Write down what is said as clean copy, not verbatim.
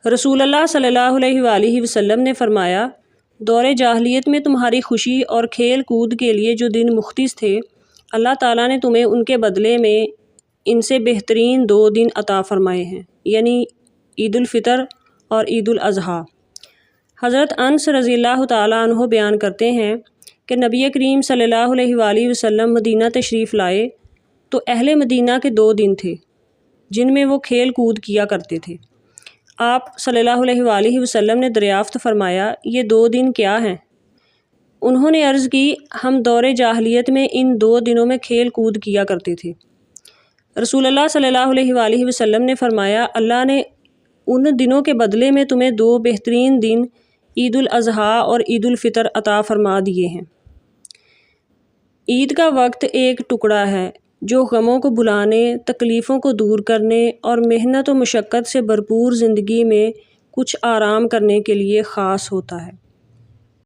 رسول اللہ صلی اللہ علیہ وآلہ وسلم نے فرمایا، دور جاہلیت میں تمہاری خوشی اور کھیل کود کے لیے جو دن مختص تھے، اللہ تعالیٰ نے تمہیں ان کے بدلے میں ان سے بہترین 2 دن عطا فرمائے ہیں، یعنی عید الفطر اور عید الاضحیٰ۔ حضرت انس رضی اللہ تعالیٰ عنہ بیان کرتے ہیں کہ نبی کریم صلی اللہ علیہ وآلہ وسلم مدینہ تشریف لائے تو اہل مدینہ کے 2 دن تھے جن میں وہ کھیل کود کیا کرتے تھے۔ آپ صلی اللہ علیہ وآلہ وسلم نے دریافت فرمایا، یہ 2 دن کیا ہیں؟ انہوں نے عرض کی، ہم دور جاہلیت میں ان 2 دنوں میں کھیل کود کیا کرتے تھے۔ رسول اللہ صلی اللہ علیہ وآلہ وسلم نے فرمایا، اللہ نے ان دنوں کے بدلے میں تمہیں 2 بہترین دن عید الاضحیٰ اور عید الفطر عطا فرما دیے ہیں۔ عید کا وقت ایک ٹکڑا ہے جو غموں کو بھلانے، تکلیفوں کو دور کرنے اور محنت و مشقت سے بھرپور زندگی میں کچھ آرام کرنے کے لیے خاص ہوتا ہے۔